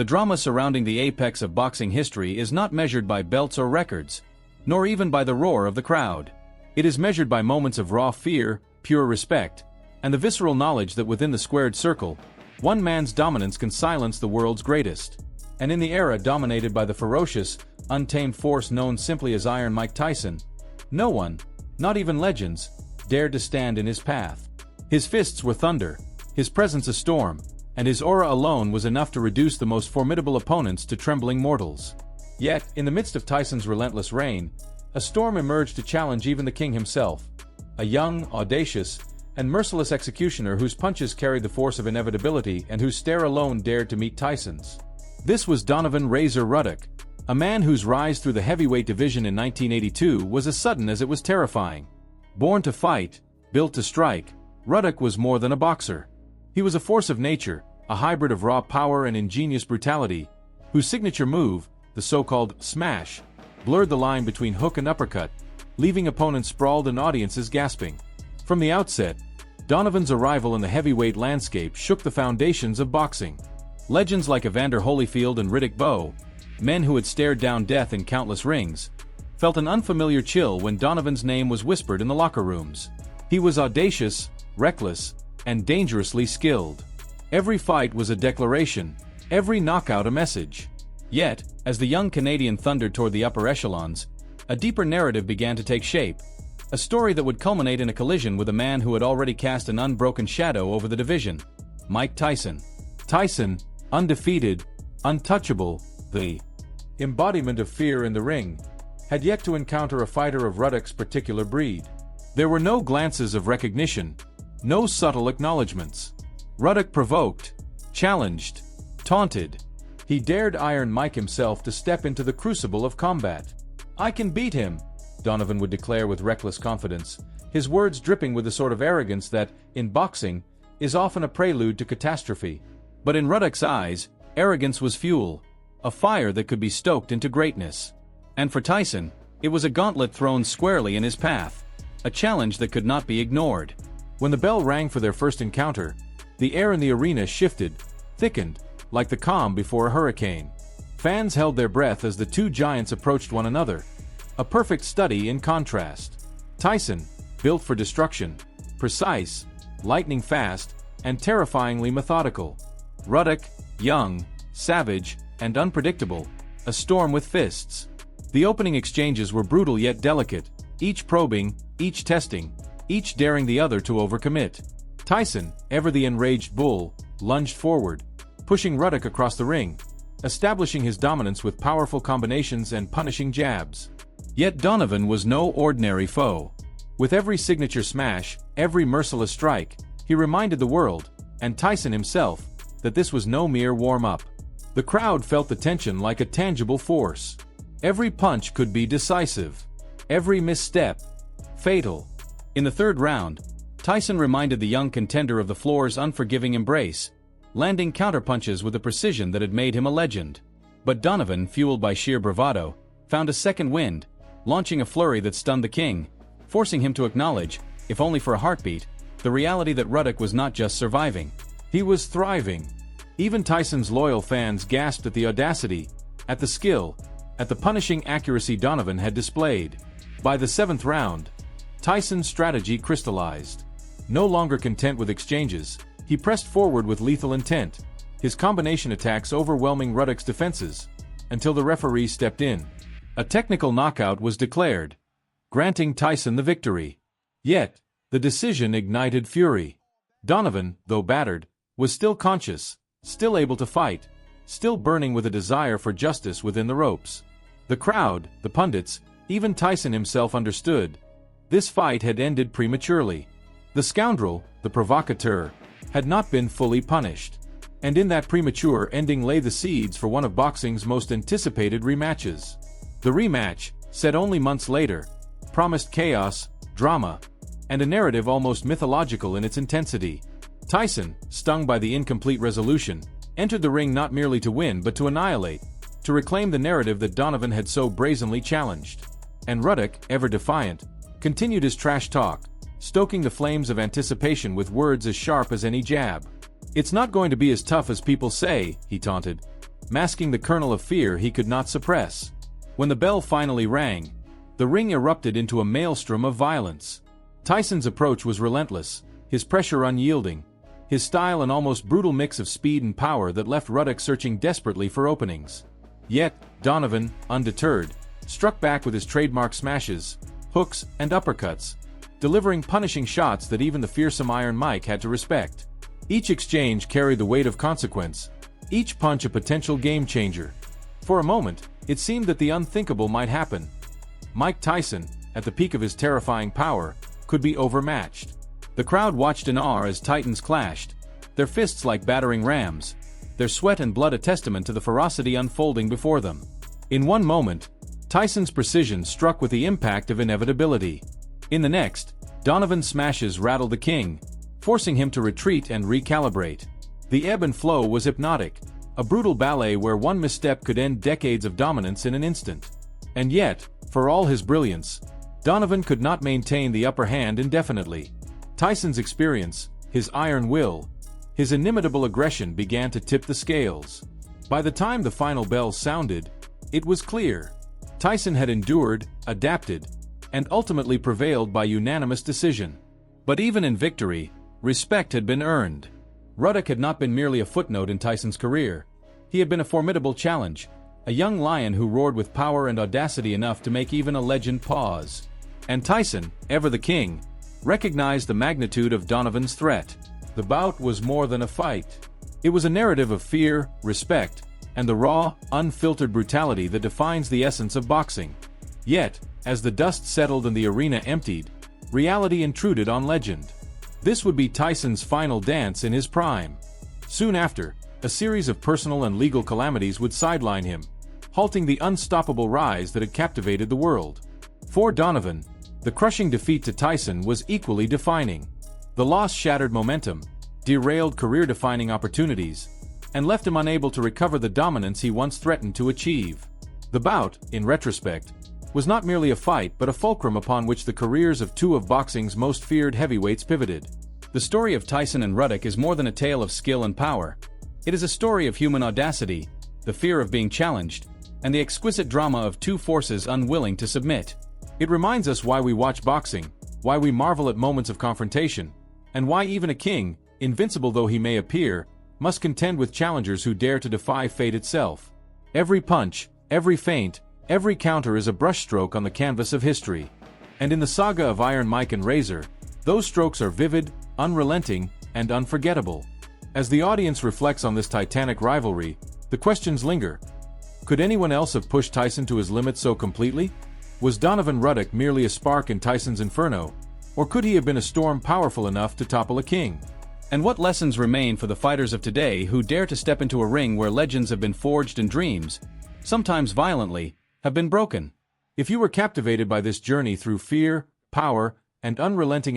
The drama surrounding the apex of boxing history is not measured by belts or records, nor even by the roar of the crowd. It is measured by moments of raw fear, pure respect, and the visceral knowledge that within the squared circle, one man's dominance can silence the world's greatest. And in the era dominated by the ferocious, untamed force known simply as Iron Mike Tyson, no one, not even legends, dared to stand in his path. His fists were thunder, his presence a storm, and his aura alone was enough to reduce the most formidable opponents to trembling mortals. Yet, in the midst of Tyson's relentless reign, a storm emerged to challenge even the king himself. A young, audacious, and merciless executioner whose punches carried the force of inevitability and whose stare alone dared to meet Tyson's. This was Donovan "Razor" Ruddock, a man whose rise through the heavyweight division in 1982 was as sudden as it was terrifying. Born to fight, built to strike, Ruddock was more than a boxer. He was a force of nature, a hybrid of raw power and ingenious brutality, whose signature move, the so-called smash, blurred the line between hook and uppercut, leaving opponents sprawled and audiences gasping. From the outset, Donovan's arrival in the heavyweight landscape shook the foundations of boxing. Legends like Evander Holyfield and Riddick Bowe, men who had stared down death in countless rings, felt an unfamiliar chill when Donovan's name was whispered in the locker rooms. He was audacious, reckless, and dangerously skilled. Every fight was a declaration, every knockout a message. Yet, as the young Canadian thundered toward the upper echelons, a deeper narrative began to take shape. A story that would culminate in a collision with a man who had already cast an unbroken shadow over the division. Mike Tyson. Tyson, undefeated, untouchable, the embodiment of fear in the ring, had yet to encounter a fighter of Ruddock's particular breed. There were no glances of recognition, no subtle acknowledgments. Ruddock provoked, challenged, taunted. He dared Iron Mike himself to step into the crucible of combat. "I can beat him," Donovan would declare with reckless confidence, his words dripping with the sort of arrogance that, in boxing, is often a prelude to catastrophe. But in Ruddock's eyes, arrogance was fuel, a fire that could be stoked into greatness. And for Tyson, it was a gauntlet thrown squarely in his path, a challenge that could not be ignored. When the bell rang for their first encounter, the air in the arena shifted, thickened, like the calm before a hurricane. Fans held their breath as the two giants approached one another, a perfect study in contrast. Tyson, built for destruction, precise, lightning fast, and terrifyingly methodical. Ruddock, young, savage, and unpredictable, a storm with fists. The opening exchanges were brutal yet delicate, each probing, each testing, each daring the other to overcommit. Tyson, ever the enraged bull, lunged forward, pushing Ruddock across the ring, establishing his dominance with powerful combinations and punishing jabs. Yet Donovan was no ordinary foe. With every signature smash, every merciless strike, he reminded the world, and Tyson himself, that this was no mere warm-up. The crowd felt the tension like a tangible force. Every punch could be decisive. Every misstep, fatal. In the third round, Tyson reminded the young contender of the floor's unforgiving embrace, landing counterpunches with a precision that had made him a legend. But Donovan, fueled by sheer bravado, found a second wind, launching a flurry that stunned the king, forcing him to acknowledge, if only for a heartbeat, the reality that Ruddock was not just surviving. He was thriving. Even Tyson's loyal fans gasped at the audacity, at the skill, at the punishing accuracy Donovan had displayed. By the seventh round, Tyson's strategy crystallized. No longer content with exchanges, he pressed forward with lethal intent, his combination attacks overwhelming Ruddock's defenses, until the referee stepped in. A technical knockout was declared, granting Tyson the victory. Yet, the decision ignited fury. Donovan, though battered, was still conscious, still able to fight, still burning with a desire for justice within the ropes. The crowd, the pundits, even Tyson himself understood. This fight had ended prematurely. The scoundrel, the provocateur, had not been fully punished. And in that premature ending lay the seeds for one of boxing's most anticipated rematches. The rematch, set only months later, promised chaos, drama, and a narrative almost mythological in its intensity. Tyson, stung by the incomplete resolution, entered the ring not merely to win but to annihilate, to reclaim the narrative that Donovan had so brazenly challenged. And Ruddock, ever defiant, continued his trash talk, stoking the flames of anticipation with words as sharp as any jab. "It's not going to be as tough as people say," he taunted. masking the kernel of fear he could not suppress. When the bell finally rang, the ring erupted into a maelstrom of violence. Tyson's approach was relentless, his pressure unyielding, his style an almost brutal mix of speed and power that left Ruddock searching desperately for openings. Yet, Donovan, undeterred, struck back with his trademark smashes, hooks, and uppercuts, delivering punishing shots that even the fearsome Iron Mike had to respect. Each exchange carried the weight of consequence, each punch a potential game-changer. For a moment, it seemed that the unthinkable might happen. Mike Tyson, at the peak of his terrifying power, could be overmatched. The crowd watched in awe as titans clashed, their fists like battering rams, their sweat and blood a testament to the ferocity unfolding before them. In one moment, Tyson's precision struck with the impact of inevitability. In the next, Donovan's smashes rattled the king, forcing him to retreat and recalibrate. The ebb and flow was hypnotic, a brutal ballet where one misstep could end decades of dominance in an instant. And yet, for all his brilliance, Donovan could not maintain the upper hand indefinitely. Tyson's experience, his iron will, his inimitable aggression began to tip the scales. By the time the final bell sounded, it was clear. Tyson had endured, adapted, and ultimately prevailed by unanimous decision. But even in victory, respect had been earned. Ruddock had not been merely a footnote in Tyson's career. He had been a formidable challenge, a young lion who roared with power and audacity enough to make even a legend pause. And Tyson, ever the king, recognized the magnitude of Donovan's threat. The bout was more than a fight. It was a narrative of fear, respect, and the raw, unfiltered brutality that defines the essence of boxing. Yet, as the dust settled and the arena emptied, reality intruded on legend. This would be Tyson's final dance in his prime. Soon after, a series of personal and legal calamities would sideline him, halting the unstoppable rise that had captivated the world. For Donovan, the crushing defeat to Tyson was equally defining. The loss shattered momentum, derailed career-defining opportunities, and left him unable to recover the dominance he once threatened to achieve. The bout, in retrospect, was not merely a fight but a fulcrum upon which the careers of two of boxing's most feared heavyweights pivoted. The story of Tyson and Ruddock is more than a tale of skill and power. It is a story of human audacity, the fear of being challenged, and the exquisite drama of two forces unwilling to submit. It reminds us why we watch boxing, why we marvel at moments of confrontation, and why even a king, invincible though he may appear, must contend with challengers who dare to defy fate itself. Every punch, every feint, every counter is a brushstroke on the canvas of history. And in the saga of Iron Mike and Razor, those strokes are vivid, unrelenting, and unforgettable. As the audience reflects on this titanic rivalry, the questions linger. Could anyone else have pushed Tyson to his limits so completely? Was Donovan Ruddock merely a spark in Tyson's inferno, or could he have been a storm powerful enough to topple a king? And what lessons remain for the fighters of today who dare to step into a ring where legends have been forged and dreams, sometimes violently, have been broken? If you were captivated by this journey through fear, power, and unrelenting